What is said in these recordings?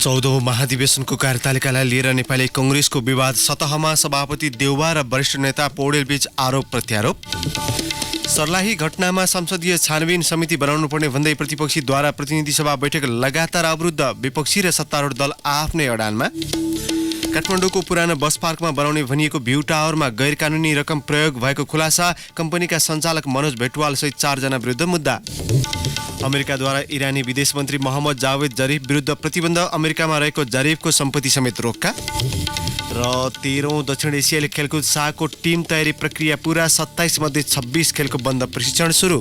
14औं महाधिवेशनको कार्यतालिकालाई लिएर नेपाली कांग्रेसको विवाद सतहमा सभापति देउबा र वरिष्ठ नेता पौडेलबीच आरोप प्रत्यारोप। सर्लाही घटनामा संसदीय छानबिन समिति बनाउनु पर्ने भन्दै प्रतिपक्षीद्वारा प्रतिनिधि सभा बैठक लगातार अवरुद्ध, विपक्षी र सत्तारूढ दल आफ्नै अडानमा। काठमाडौँको पुरानो बस पार्कमा बनाउने भनिएको भ्यू टावरमा गैर कानुनी रकम प्रयोग भएको खुलासा, कम्पनीका सञ्चालक मनोज भेटवाल सहित 4 जना विरुद्ध मुद्दा। अमेरिकाद्वारा इरानी विदेश मन्त्री मोहम्मद जावेद जरिफ विरुद्ध प्रतिबन्ध, अमेरिकामा रहेको जरिफको सम्पत्ति समेत रोक्का। र 13औं दक्षिण एसियाली खेलकुद शाहको टिम तयारी प्रक्रिया पूरा, 27 मध्ये 26 खेलको बन्द प्रशिक्षण सुरु।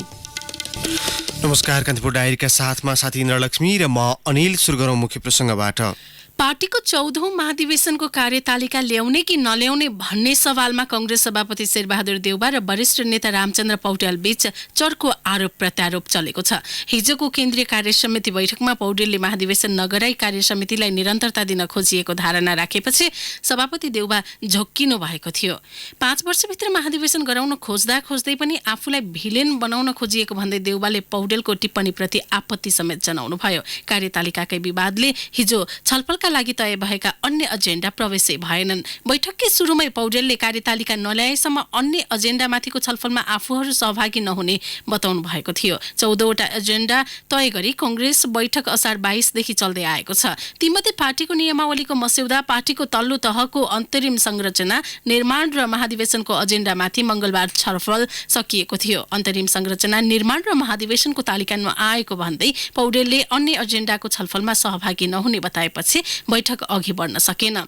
नमस्कार, कान्तिपुर डायरीका साथमा साथी इन्द्रलक्ष्मी र म अनिल। सुरु गरौँ मुख्य प्रसङ्गबाट। पार्टीको 14औं महाधिवेशनको कार्यतालिका ल्याउने कि नल्याउने भन्ने सवालमा कांग्रेस सभापति शेरबहादुर देउबा र वरिष्ठ नेता रामचन्द्र पौडेल बीच चर्को आरोप प्रत्यारोप चलेको छ। हिजोको केन्द्रीय कार्यसमिति बैठकमा पौडेलले महाधिवेशन नगराई कार्यसमितिलाई निरन्तरता दिन खोजिएको धारणा राखेपछि सभापति देउबा झोक्किनु भएको थियो। 5 वर्षभित्र महाधिवेशन गराउन खोज्दै पनि आफूलाई भिलेन बनाउन खोजिएको भन्दै देउबाले पौडेलको टिप्पणीप्रति आपत्ति समेत जनाउनु भयो। कार्यतालिकाकै विवादले हिजो छलफल लागि तय भएका अन्य एजेन्डा प्रवेशै भएनन्। बैठककै सुरुमै पौडेलले कार्यतालिका नल्याएसम्म अन्य एजेन्डामाथिको छलफलमा आफूहरू सहभागी नहुने बताउनु भएको थियो। 14वटा एजेन्डा तय गरी कांग्रेस बैठक असार 22 देखि चल्दै आएको छ। तीमध्ये पार्टीको नियमावलीको मस्यौदा, पार्टीको तल्लो तहको अन्तरिम संरचना, निर्माण र महाधिवेशनको एजेन्डामाथि मंगलबार छलफल सकिएको थियो। अन्तरिम संरचना, निर्माण र महाधिवेशनको तालिका नआएको भन्दै पौडेलले अन्य एजेन्डाको छलफलमा सहभागी नहुने बताएपछि बैठक अघि बढ्न सकेन।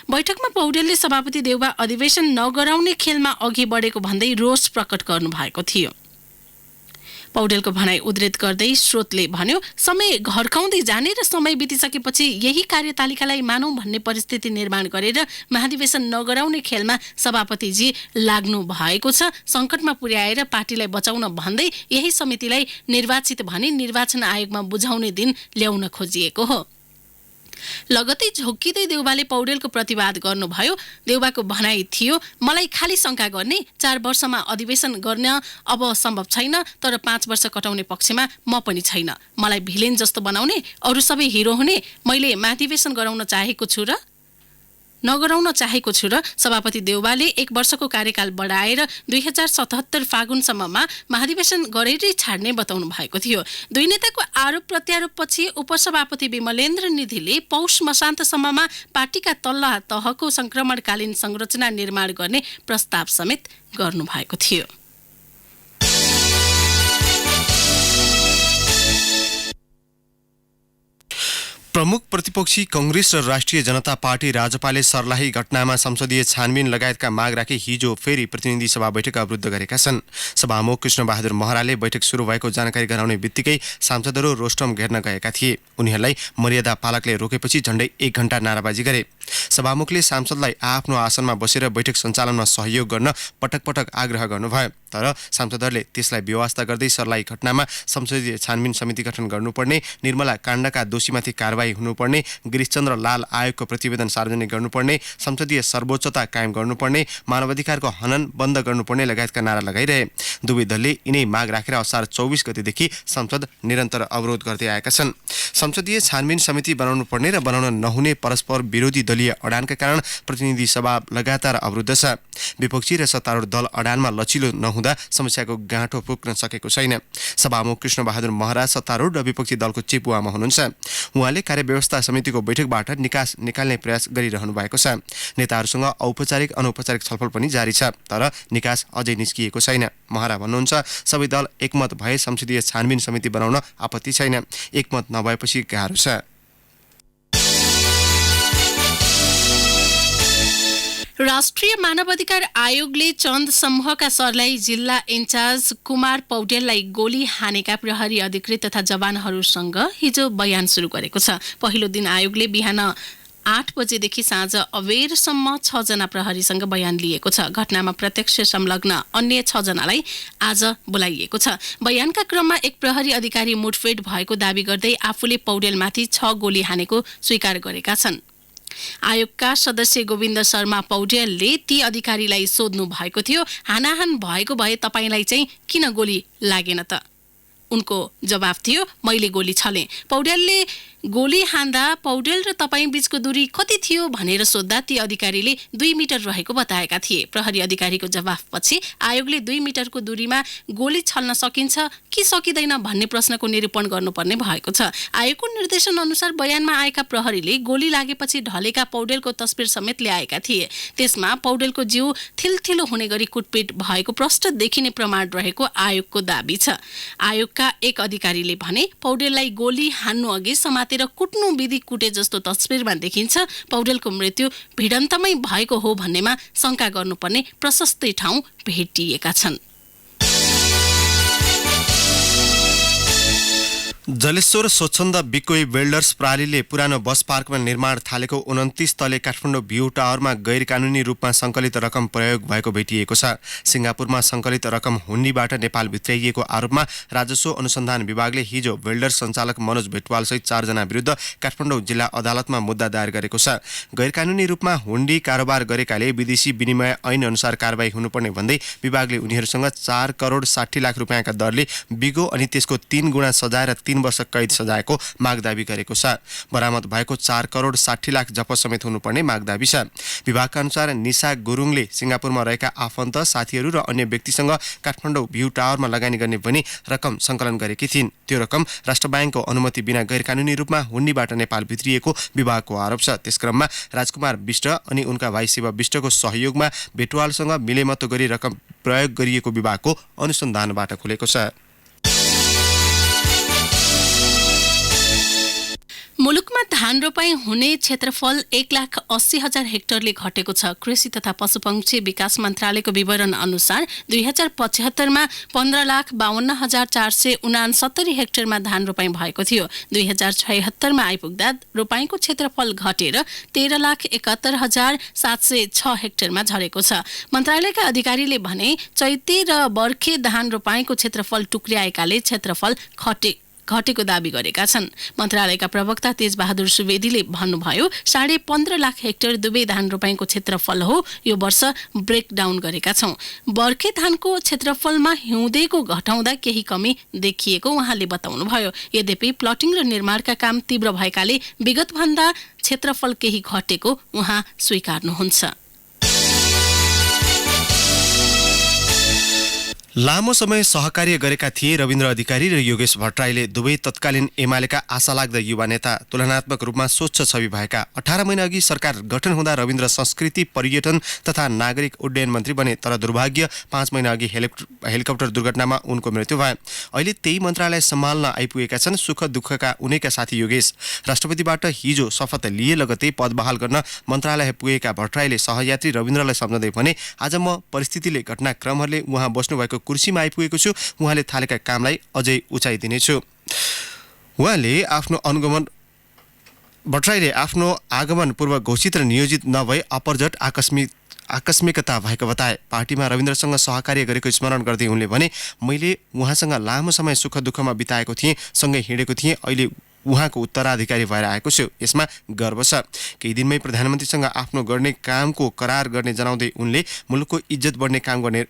बैठकमा पौडेलले सभापति देउबा अधिवेशन नगराउने खेलमा अघि बढेको भन्दै रोष प्रकट गर्नु भएको थियो। पौडेलको भनाई उद्धृत गर्दै स्रोतले भन्यो, समय घर्काउँदै जाने र समय बितिसकेपछि यही कार्यतालिकालाई मानौं भन्ने परिस्थिति निर्माण गरेर महाधिवेशन नगराउने खेलमा सभापतिजी लाग्नु भएको छ। संकटमा पुर्याएर पार्टीलाई बचाउन भन्दै यही समितिलाई निर्वाचित भनी निर्वाचन आयोगमा बुझाउने दिन ल्याउन खोजिएको हो। लगतै झोक्किँदै देउबाले पौडेलको प्रतिवाद गर्नुभयो। देउबाको भनाई थियो, मलाई खाली शंका गर्ने, 4 वर्षमा अधिवेशन गर्न अब सम्भव छैन, तर 5 वर्ष कटाउने पक्षमा म पनि छैन। मलाई भिलेन जस्तो बनाउने, अरू सबै हिरो हुने, मैले महाधिवेशन गराउन चाहेको छु र नगराउन चाहेको छु र सभापति देउबाले 1 वर्षको कार्यकाल बढाएर 2077 फागुनसम्ममा महाधिवेशन गरेरै छाड्ने बताउनु भएको थियो। दुई नेताको आरोप प्रत्यारोपपछि उपसभापति विमलेन्द्र निधिले पौष मसान्तसम्ममा पार्टीका तल्ला तहको संक्रमणकालीन संरचना निर्माण गर्ने प्रस्ताव समेत गर्नु भएको थियो। प्रमुख प्रतिपक्षी कांग्रेस र राष्ट्रिय जनता पार्टी राजपाले सर्लाही घटनामा संसदीय छानबिन लगायतका माग राखी हिजो फेरि प्रतिनिधि सभा बैठक अवरुद्ध गरेका छन्। सभामुख कृष्णबहादुर महराले बैठक सुरु भएको जानकारी गराउने बित्तिकै सांसदहरू रोस्टम घेर्न गएका थिए। उनीहरूलाई मर्यादा पालकले रोकेपछि झण्डै 1 घण्टा नाराबाजी गरे। सभामुखले सांसदलाई आफ्नो आसनमा बसेर बैठक सञ्चालनमा सहयोग गर्न पटक पटक आग्रह गर्नुभयो, तर सांसदहरूले त्यसलाई बेवास्ता गर्दै सर्लाही घटनामा संसदीय छानबिन समिति गठन गर्नुपर्ने, निर्मला काण्डका दोषीमाथि कारवाही हुनुपर्ने, गिरिशचन्द्र लाल आयोगको प्रतिवेदन सार्वजनिक गर्नुपर्ने, संसदीय सर्वोच्चता कायम गर्नुपर्ने, मानवाधिकारको हनन बन्द गर्नुपर्ने लगायतका नारा लगाइरहे। दुवै दलले यिनै माग राखेर असार 24 गतेदेखि संसद निरन्तर अवरोध गर्दै आएका छन्। संसदीय छानबिन समिति बनाउनु पर्ने र बनाउन नहुने परस्पर विरोधी दलीय अडानका कारण प्रतिनिधि सभा लगातार अवरुद्ध छ। विपक्षी र सत्तारूढ दल अडानमा लचिलो नहुँदा समस्याको गाँठो पुग्न सकेको छैन। सभामुख कृष्णबहादुर महरा सत्तारूढ र विपक्षी दलको चेपुवामा हुनुहुन्छ। उहाँले कार्यव्यवस्था समितिको बैठकबाट निकास निकाल्ने प्रयास गरिरहनु भएको छ। नेताहरूसँग औपचारिक अनौपचारिक छलफल पनि जारी छ, तर निकास अझै निस्किएको छैन। महरा भन्नुहुन्छ, सबै दल एकमत भए संसदीय छानबिन समिति बनाउन आपत्ति छैन, एकमत नभएपछि गाह्रो छ। राष्ट्रिय मानवाधिकार आयोगले चन्द समूहका सर्लाही जिल्ला इन्चार्ज कुमार पौडेललाई गोली हानेका प्रहरी अधिकृत तथा जवानहरूसँग हिजो बयान सुरु गरेको छ। पहिलो दिन आयोगले बिहान 8 बजेदेखि साँझ अबेरसम्म 6 जना प्रहरीसँग बयान लिएको छ। घटनामा प्रत्यक्ष संलग्न अन्य 6 जनालाई आज बोलाइएको छ। बयानका क्रममा एक प्रहरी अधिकारी मुठभेड भएको दावी गर्दै आफूले पौडेलमाथि 6 गोली हानेको स्वीकार गरेका छन्। आयोगका सदस्य गोविन्द शर्मा पौडेलले ती अधिकारीलाई सोध्नु भएको थियो, हानाहान भएको भए तपाईलाई चाहिँ किन गोली लागेन त? उनको जवाफ थियो, मैले गोली छले। पौडेलले गोली हान्दा पौडेल र तपाईँ बीचको दूरी कति थियो भनेर सोध्दा ती अधिकारीले 2 मिटर रहेको बताएका थिए। प्रहरी अधिकारीको जवाफपछि आयोगले 2 मिटरको दूरीमा गोली छल्न सकिन्छ कि सकिँदैन भन्ने प्रश्नको निरूपण गर्नुपर्ने भएको छ। आयोगको निर्देशन अनुसार बयानमा आएका प्रहरीले गोली लागेपछि ढलेका पौडेलको तस्बिर समेत ल्याएका थिए। त्यसमा पौडेलको जिउ थिलथिलो हुने गरी कुटपिट भएको प्रष्ट देखिने प्रमाण रहेको आयोगको दाबी छ। आयोगका एक अधिकारीले भने पौडेललाई गोली हान्नु अघि समातेर कुट्नु विधि कुटे जस्तो तस्बिरमा देखिन्छ। पौडेलको मृत्यु भिडन्तमै भएको हो भन्नेमा शंका गर्नुपर्ने प्रशस्तै ठाउँ भेटिएका छन्। जलेश्वर स्वच्छन्द बिकोई बिल्डर्स प्रणालीले पुरानो बस पार्कमा निर्माण थालेको 29 तले काठमाडौँ भ्यू टावरमा गैर कानुनी रूपमा सङ्कलित रकम प्रयोग भएको भेटिएको छ। सिङ्गापुरमा सङ्कलित रकम हुन्डीबाट नेपाल भित्राइएको आरोपमा राजस्व अनुसन्धान विभागले हिजो बिल्डर्स सञ्चालक मनोज भेटवालसहित 4 जना विरुद्ध काठमाडौँ जिल्ला अदालतमा मुद्दा दायर गरेको छ। गैर कानुनी रूपमा हुन्डी कारोबार गरेकाले विदेशी विनिमय ऐन अनुसार कारबाही हुनुपर्ने भन्दै विभागले उनीहरूसँग 4 करोड 60 लाख रुपियाँका दरले बिगो अनि त्यसको 3 गुणा सजाय र 3 वर्ष कैद सजायको माग दाबी गरेको छ। बरामद भएको 4 करोड 60 लाख जप समेत हुनुपर्ने माग दाबी छ। विभागका अनुसार निशा गुरुङले सिङ्गापुरमा रहेका आफन्त साथीहरू र अन्य व्यक्तिसँग काठमाडौँ भ्यू टावरमा लगानी गर्ने भनी रकम सङ्कलन गरेकी थिइन्। त्यो रकम राष्ट्र ब्याङ्कको अनुमति बिना गैर कानुनी रूपमा हुन्डीबाट नेपाल भित्रिएको विभागको आरोप छ। त्यसक्रममा राजकुमार विष्ट अनि उनका भाइ शिव विष्टको सहयोगमा भेटवालसँग मिलेमतो गरी रकम प्रयोग गरिएको विभागको अनुसन्धानबाट खुलेको छ। मुलुकमा धान रोपाई हुने क्षेत्रफल 1,80,000 हेक्टरले घटेको छ। कृषि तथा पशुपक्षी विकास मन्त्रालयको विवरण अनुसार 2075 मा 15,52,469 हेक्टरमा धान रोपाई भएको थियो। 2076 मा आइपुग्दा रोपाईको क्षेत्रफल घटेर 13,71,706 हेक्टरमा झरेको छ। मन्त्रालयका अधिकारीले भने चैते र बर्खे धान रोपाईको क्षेत्रफल टुक्र्याएकाले क्षेत्रफल घटेको दाबी गरेका छन्। मन्त्रालयका प्रवक्ता तेजबहादुर सुवेदीले भन्नुभयो 15.5 लाख हेक्टर दुवै धान रोपाईको क्षेत्रफल हो। यो वर्ष ब्रेकडाउन गरेका छौं। बर्खे धानको क्षेत्रफलमा हिउँदेको घटाउँदा केही कमी देखिएको उहाँले बताउनुभयो। यद्यपि प्लटिङ र निर्माणका काम तीव्र भएकाले विगतभन्दा क्षेत्रफल केही घटेको उहाँ स्वीकार्नुहुन्छ। लामो समय सहकार्य गरेका थिए रविन्द्र अधिकारी र योगेश भट्टराईले दुवै तत्कालीन एमालेका आशालाग्दा युवा नेता। तुलनात्मक रूपमा स्वच्छ छवि भएका। 18 महिना अघि सरकार गठन हुँदा रविन्द्र संस्कृति पर्यटन तथा नागरिक उड्डयन मन्त्री बने। तर दुर्भाग्य 5 महिना अघि हेलिकप्टर दुर्घटनामा उनको मृत्यु भयो। अहिले त्यही मन्त्रालय सम्हाल्न आइपुगेका छन् सुख दुःखका उनैका साथी योगेश। राष्ट्रपतिबाट हिजो शपथ लिए लगतै पद बहाल गर्न मन्त्रालय पुगेका भट्टराईले सहयात्री रविन्द्रलाई सम्झँदै भने आज म परिस्थितिले घटनाक्रमहरूले उहाँ बस्नुभएको कुर्सीमा आइपुगेको छु। उहाँले थालेका कामलाई अझै उचाइ दिनेछु। भट्टराईले आफ्नो आगमन पूर्व घोषित र नियोजित नभई अपरझट आकस्मिकता भएको बताए। पार्टीमा रविन्द्रसँग सहकार्य गरेको स्मरण गर्दै उनले भने मैले उहाँसँग लामो समय सुख दुःखमा बिताएको थिएँ, सँगै हिँडेको थिएँ। अहिले उहाँको उत्तराधिकारी भएर आएको छु, यसमा गर्व छ। केही दिनमै प्रधानमन्त्रीसँग आफ्नो गर्ने कामको करार गर्ने जनाउँदै उनले मुलुकको इज्जत बढ्ने काम गर्ने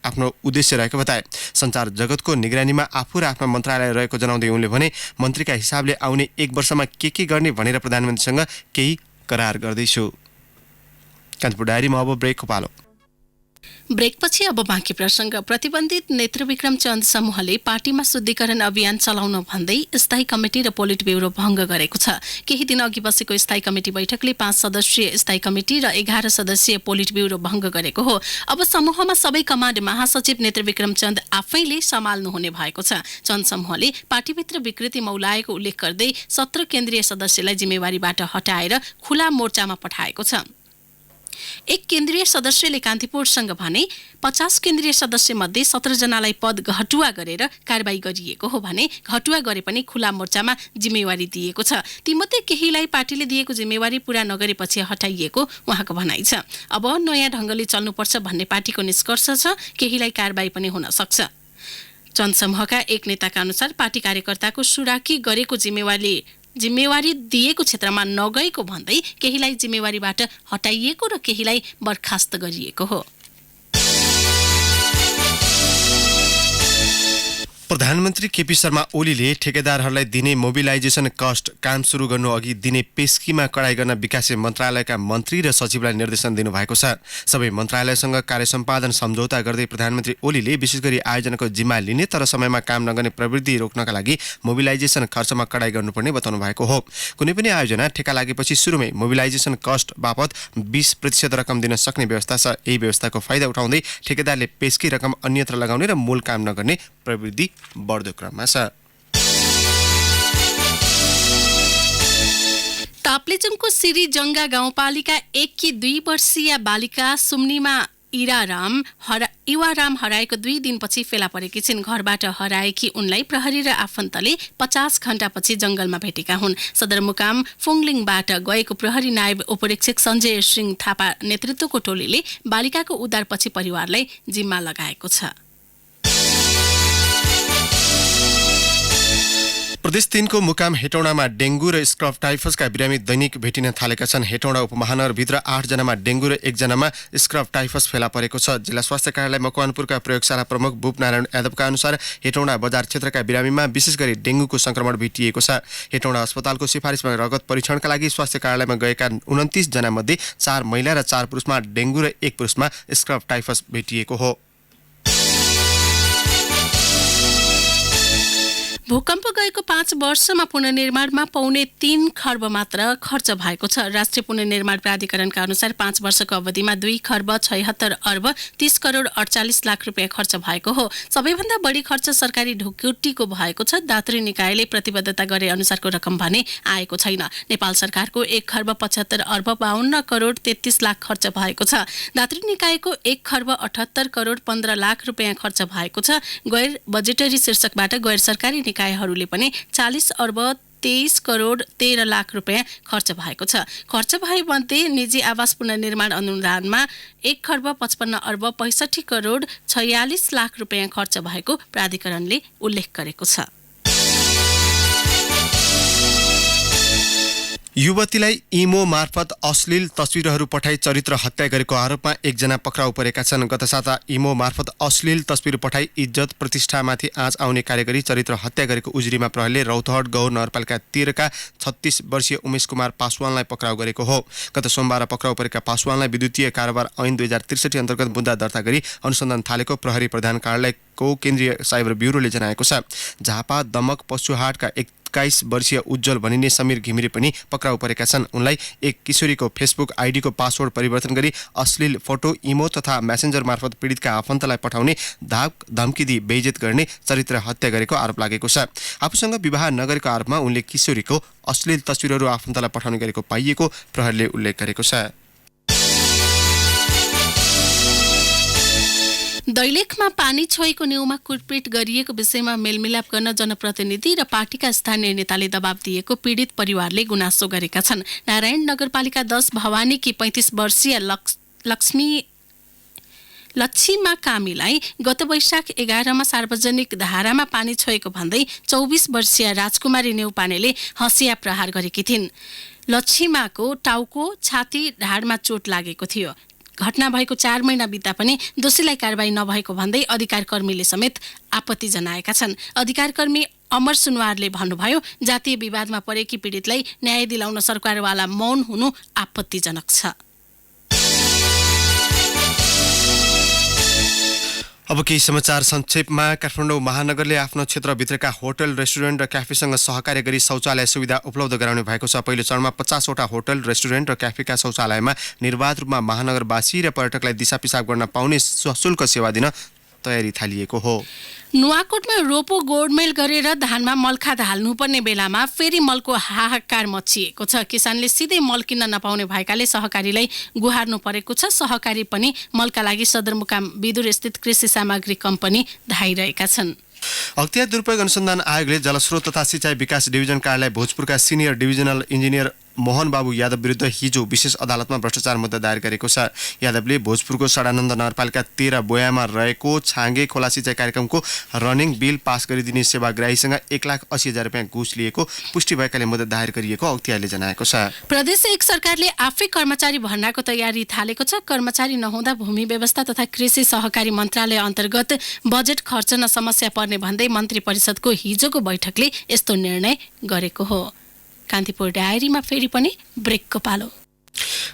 आफ्नो उद्देश्य रहेको बताए। सञ्चार जगतको निगरानीमा आफू र आफ्नो मन्त्रालय रहेको जनाउँदै उनले भने मन्त्रीका हिसाबले आउने 1 वर्षमा के गर्ने भनेर प्रधानमन्त्रीसँग केही करार गर्दैछु। कान्तिपुर डायरीमा अब ब्रेकको पालो। ब्रेकपछि अब बाँकी प्रसङ्ग। प्रतिबन्धित नेत्रविक्रम चन्द समूहले पार्टीमा शुद्धिकरण अभियान चलाउन भन्दै स्थायी कमिटी र पोलिट ब्युरो भङ्ग गरेको छ। केही दिन अघि बसेको स्थायी कमिटी बैठकले 5 सदस्यीय स्थायी कमिटी र 11 सदस्यीय पोलिट ब्युरो भङ्ग गरेको हो। अब समूहमा सबै कमान्ड महासचिव नेत्रविक्रम चन्द आफैले सम्हाल्नुहुने भएको छ। चन्द समूहले पार्टीभित्र विकृति मौलाएको उल्लेख गर्दै 17 केन्द्रीय सदस्यलाई जिम्मेवारीबाट हटाएर खुला मोर्चामा पठाएको छ। एक केन्द्रीय सदस्यले कान्तिपुरसँग भने 50 केन्द्रीय सदस्य मध्ये 17 जनालाई पद घटुवा गरेर कारबाही गरिएको हो भने घटुवा गरे पनि खुला मोर्चामा जिम्मेवारी दिएको छ। तीमध्ये केहीलाई पार्टीले दिएको जिम्मेवारी पूरा नगरेपछि हटाइएको उहाँको भनाइ छ। अब नयाँ ढङ्गले चल्नुपर्छ भन्ने पार्टीको निष्कर्ष छ। केहीलाई कारबाही पनि हुन सक्छ। चन्द समूहका एक नेताका अनुसार पार्टी कार्यकर्ताको सुराकी गरेको जिम्मेवारी दिएको क्षेत्रमा नगएको भन्दै केहीलाई जिम्मेवारीबाट हटाइएको र केहीलाई बर्खास्त गरिएको हो। प्रधान प्रधानमन्त्री केपी शर्मा ओलीले ठेकेदारहरूलाई दिने मोबिलाइजेसन कस्ट काम सुरु गर्नु अघि दिने पेस्कीमा कडाई गर्न विकास मन्त्रालयका मन्त्री र सचिवलाई निर्देशन दिनुभएको छ। सबै मन्त्रालयसँग कार्यसम्पादन सम्झौता गर्दै प्रधानमन्त्री ओलीले विशेष गरी आयोजनाको जिम्मा लिने तर समयमा काम नगर्ने प्रवृत्ति रोक्नका लागि मोबिलाइजेसन खर्चमा कडाई गर्नुपर्ने बताउनु भएको हो। कुनै पनि आयोजना ठेका लागेपछि सुरुमै मोबिलाइजेसन कस्ट बापत 20% रकम दिन सक्ने व्यवस्था छ। यही व्यवस्थाको फाइदा उठाउँदै ठेकेदारले पेस्की रकम अन्यत्र लगाउने र मूल काम नगर्ने प्रवृत्ति बढ्दो क्रममा छ। ताप्लेजुङको सिरिजङ्गा गाउँपालिका 1 की 2 वर्षीय बालिका सुम्निमा इवाराम हराएको 2 दिनपछि फेला परेकी छिन्। घरबाट हराएकी उनलाई प्रहरी र आफन्तले 50 घण्टापछि जंगलमा भेटेका हुन्। सदरमुकाम फुङलिङबाट गएको प्रहरी नायब उपरीक्षक सञ्जय सिंह थापा नेतृत्वको टोलीले बालिकाको उद्धारपछि परिवारलाई जिम्मा लगाएको छ। प्रदेश 3 को मुकाम हेटौडामा डेंगू र स्क्रब टाइफसका बिरामी दैनिक भेटिन थालेका छन्। हेटौडा उपमहानगरभित्र 8 जनामा डेंगू र 1 जनामा स्क्रब टाइफस फेला परेको छ। जिल्ला स्वास्थ्य कार्यालय मकवानपुरका प्रयोगशाला प्रमुख भूप नारायण यादवका अनुसार हेटौडा बजार क्षेत्रका बिरामीमा विशेष गरी डेंगूको संक्रमण भेटिएको छ। हेटौडा अस्पतालको सिफारिसमा रगत परीक्षणका लागि स्वास्थ्य कार्यालयमा गएका 29 जनामध्ये 4 महिला र 4 पुरुषमा डेंगू र 1 पुरुषमा स्क्रब टाइफस भेटिएको हो। भूकम्प गएको 5 वर्षमा पुनर्निर्माणमा पाउने 3 खर्ब मात्र खर्च भएको छ। राष्ट्रिय पुनर्निर्माण प्राधिकरणका अनुसार 5 वर्षको अवधिमा 2 खर्ब 76 अर्ब 30 करोड 48 लाख रुपियाँ खर्च भएको हो। सबैभन्दा बढी खर्च सरकारी ढुकुटीको भएको छ। दात्री निकायले प्रतिबद्धता गरे अनुसारको रकम भने आएको छैन। नेपाल सरकारको 1 खर्ब 75 अर्ब 52 करोड 33 लाख खर्च भएको छ। दात्री निकायको 1 खर्ब 78 करोड 15 लाख रुपियाँ खर्च भएको छ। गैर बजेटरी शीर्षकबाट गैर सरकारी निकायहरूले पनि 40 अर्ब 23 करोड 13 लाख रुपियाँ खर्च भएको छ। खर्च भएमध्ये निजी आवास पुनर्निर्माण अनुदानमा 1 खर्ब 55 अर्ब 65 करोड 46 लाख रुपियाँ खर्च भएको प्राधिकरणले उल्लेख गरेको छ। युवतीलाई इमो मार्फत अश्लील तस्बिरहरू पठाई चरित्र हत्या गरेको आरोपमा 1 जना पक्राउ परेका छन्। गत साता इमो मार्फत अश्लील तस्बिर पठाई इज्जत प्रतिष्ठामाथि आँच आउने कार्य गरी चरित्र हत्या गरेको उजुरीमा प्रहरीले रौतहट गौर नगरपालिका 13 का 36 वर्षीय उमेश कुमार पासवानलाई पक्राउ गरेको हो। गत सोमबार पक्राउ परेका पासवानलाई विद्युतीय कारोबार ऐन 2063 अन्तर्गत मुद्दा दर्ता गरी अनुसन्धान थालेको प्रहरी प्रधान कार्यालयको केन्द्रीय साइबर ब्युरोले जनाएको छ। झापा दमक पशुहाटका 21 वर्षीय उज्जवल भनिने समीर घिमिरे पनि पक्राउ परेका छन्। उनलाई एक किशोरीको फेसबुक आइडीको पासवर्ड परिवर्तन गरी अश्लील फोटो इमो तथा मेसेन्जर मार्फत पीडितका आफन्तलाई पठाउने धम्की दिई बेइज्जत गर्ने चरित्र हत्या गरेको आरोप लागेको छ। आफूसँग विवाह नगरेको आरोपमा उनले किशोरीको अश्लील तस्बिरहरू आफन्तलाई पठाउने गरेको पाइएको प्रहरीले उल्लेख गरेको छ। दैलेखमा पानी छोएको न्युमा कुटपिट गरिएको विषयमा मेलमिलाप गर्न जनप्रतिनिधि र पार्टीका स्थानीय नेताले दबाब दिएको पीडित परिवारले गुनासो गरेका छन्। नारायण नगरपालिका 10 भवानीकी 35 वर्षीय लक्ष्मीमा कामीलाई गत वैशाख 11 मा सार्वजनिक धारामा पानी छोएको भन्दै 24 वर्षीय राजकुमारी नेउपानेले हँसिया प्रहार गरेकी थिइन्। लक्ष्मीमाको टाउको छाती ढाडमा चोट लागेको थियो। घटना भएको 4 महिना बित्दा पनि दोषीलाई कारबाही नभएको भन्दै अधिकारकर्मीले समेत आपत्ति जनाएका छन्। अधिकारकर्मी अमर सुनवारले भन्नुभयो, जातीय विवादमा परेकी पीडितलाई न्याय दिलाउन सरकारवाला मौन हुनु आपत्तिजनक छ। अब केही समाचार संक्षेपमा। काठमाडौँ महानगरले आफ्नो क्षेत्रभित्रका होटल रेस्टुरेन्ट र क्याफेसँग सहकार्य गरी शौचालय सुविधा उपलब्ध गराउने भएको छ। पहिलो चरणमा 50 वटा होटल रेस्टुरेन्ट र क्याफेका शौचालयमा निर्वाध रूपमा महानगरवासी र पर्यटकलाई दिशा पिसाब गर्न पाउने सशुल्क सेवा दिन तयारी थालिएको हो। नुवाकोटमा रोपो गोडमेल गरेर धानमा मलखाद हाल्नुपर्ने बेलामा फेरि मलको हाहाकार मचिएको छ। किसानले सिधै मल किन्न नपाउने भएकाले सहकारीलाई गुहार्नु परेको छ। सहकारी पनि मलका लागि सदरमुकाम विदुर स्थित कृषि सामग्री कम्पनी धाइरहेका छन्। अख्तियार दुरुपयोग अनुसन्धान आयोगले जलस्रोत तथा सिंचाई विकास डिभिजन कार्यालय भोजपुरका सिनियर डिभिजनल इन्जिनियर मोहन बाबु यादव विरुद्ध हिजो विशेष अदालतमा भ्रष्टाचार मुद्दा दायर गरेको छ। यादवले भोजपुरको सडानन्द नगरपालिका 13 बोयामा रहेको छाँगे खोला सिँचाइ कार्यक्रमको रनिङ बिल पास गरिदिने सेवाग्राहीसँग 1,80,000 रुपियाँ घुस लिएको पुष्टि भएकाले मुद्दा दायर गरिएको अख्तियारले जनाएको छ। प्रदेश 1 सरकारले आफै कर्मचारी भर्नाको तयारी थालेको छ। कर्मचारी नहुँदा भूमि व्यवस्था तथा कृषि सहकारी मन्त्रालय अन्तर्गत बजेट खर्चन समस्या पर्ने भन्दै मन्त्री परिषदको हिजोको बैठकले यस्तो निर्णय गरेको हो। कान्तिपुर डायरीमा फेरि पनि ब्रेकको पालो।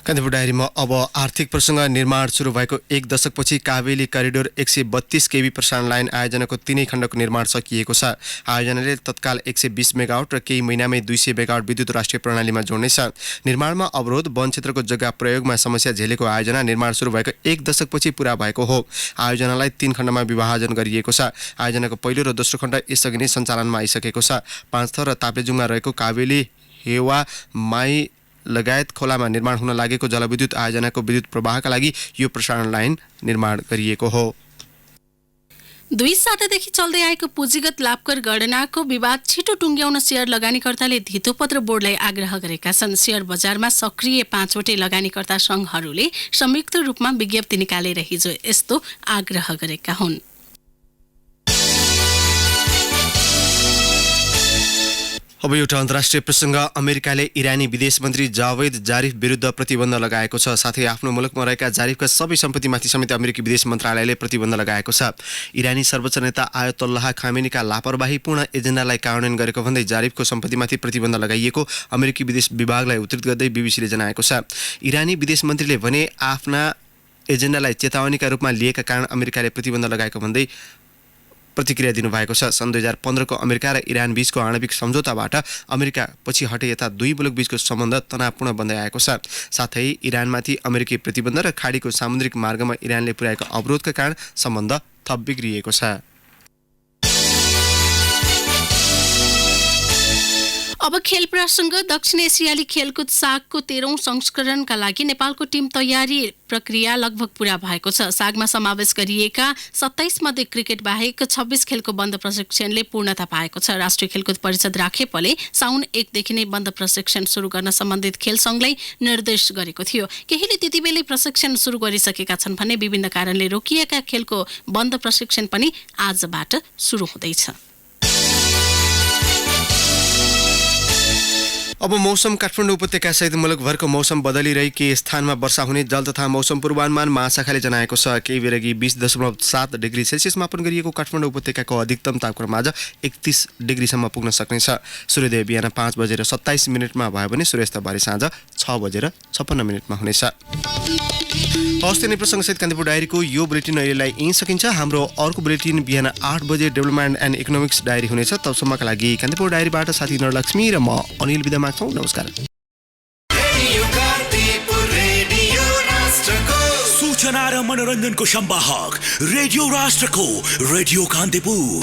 कान्तिपुर डायरीमा अब आर्थिक प्रसङ्ग। निर्माण सुरु भएको 1 दशकपछि काबेली करिडोर 132 केबी प्रसारण लाइन आयोजनाको 3 खण्डको निर्माण सकिएको छ। आयोजनाले तत्काल 120 मेगावाट र केही महिनामै 200 मेगावाट विद्युत राष्ट्रिय प्रणालीमा जोड्नेछ। निर्माणमा अवरोध, वन क्षेत्रको जग्गा प्रयोगमा समस्या झेलेको आयोजना निर्माण सुरु भएको 1 दशकपछि पूरा भएको हो। आयोजनालाई 3 खण्डमा विभाजन गरिएको छ। आयोजनाको पहिलो र दोस्रो खण्ड यसअघि नै सञ्चालनमा आइसकेको छ। पाँचथर र ताप्लेजुङमा रहेको काबेली, हेवा, माई लगायत खोलामा निर्माण हुन लागेको जलविद्युत आयोजनाको विद्युत प्रवाहका लागि यो प्रसारण लाइन निर्माण गरिएको हो। 2 सातादेखि चल्दै आएको पुँजीगत लाभकर गणनाको विवाद छिटो टुङ्ग्याउन शेयर लगानीकर्ताले धितोपत्र बोर्डलाई आग्रह गरेका छन्। शेयर बजारमा सक्रिय 5वटै लगानीकर्ता सङ्घहरूले संयुक्त रूपमा विज्ञप्ति निकालेर हिजो यस्तो आग्रह गरेका हुन्। अब एउटा अन्तर्राष्ट्रिय प्रसङ्ग। अमेरिकाले इरानी विदेश मन्त्री जावेद जारिफ विरुद्ध प्रतिबन्ध लगाएको छ। साथै आफ्नो मुलुकमा रहेका जारिफका सबै सम्पत्तिमाथि समेत अमेरिकी विदेश मन्त्रालयले प्रतिबन्ध लगाएको छ। इरानी सर्वोच्च नेता आयतोल्लाह खामेनीका लापरवाहीपूर्ण एजेन्डालाई कार्यान्वयन गरेको भन्दै जारिफको सम्पत्तिमाथि प्रतिबन्ध लगाइएको अमेरिकी विदेश विभागलाई उद्धृत गर्दै बीबीसीले जनाएको छ। इरानी विदेश मन्त्रीले भने आफ्ना एजेन्डालाई चेतावनीका रूपमा लिएका कारण अमेरिकाले प्रतिबन्ध लगाएको भन्दै प्रतिक्रिया दिनुभएको छ। सन् 2015 को अमेरिका र इरान बीचको आणविक सम्झौताबाट अमेरिका पछि हटे यता दुई मुलुक बीचको सम्बन्ध तनावपूर्ण बन्दै आएको छ। साथै इरानमाथि अमेरिकी प्रतिबन्ध र खाडीको सामुद्रिक मार्गमा इरानले पुर्याएको अवरोधका कारण सम्बन्ध थप बिग्रिएको छ। अब खेल प्रसङ्ग। दक्षिण एसियाली खेलकुद सागको 13औं संस्करणका लागि नेपालको टिम तयारी प्रक्रिया लगभग पूरा भएको छ। सागमा समावेश गरिएका 27 मध्ये क्रिकेट बाहेक 26 खेलको बन्द प्रशिक्षणले पूर्णता पाएको छ। राष्ट्रिय खेलकुद परिषद राखेपले साउन 1 देखि नै बन्द प्रशिक्षण सुरु गर्न सम्बन्धित खेल सङ्घलाई निर्देश गरेको थियो। केहीले त्यतिबेलै प्रशिक्षण सुरु गरिसकेका छन् भने विभिन्न कारणले रोकिएका खेलको बन्द प्रशिक्षण पनि आजबाट सुरु हुँदैछ। अब मौसम। काठमाडौँ उपत्यका सहित मुलुकभरको मौसम बदलिरही केही स्थानमा वर्षा हुने जल तथा मौसम पूर्वानुमान महाशाखाले जनाएको छ। केही बेरअघि 20.7 डिग्री सेल्सियस मापन गरिएको काठमाडौँ उपत्यकाको अधिकतम तापक्रम आज 31 डिग्रीसम्म पुग्न सक्नेछ। सूर्योदय बिहान 5:27 भयो भने सूर्यास्त बारे साँझ 6:56 हुनेछ। हवस्, नै प्रसङ्गसहित कान्तिपुर डायरीको यो बुलेटिन अहिलेलाई यहीँ सकिन्छ। हाम्रो अर्को बुलेटिन बिहान 8 बजे डेभलपमेन्ट एन्ड इकोनोमिक्स डायरी हुनेछ। तबसम्मका लागि कान्तिपुर डायरीबाट साथी नरलक्ष्मी र म अनिल बिदा माग्छौँ। नमस्कार। सूचना र मनोरञ्जनको संवाहक रेडियो राष्ट्रको रेडियो कान्तिपुर।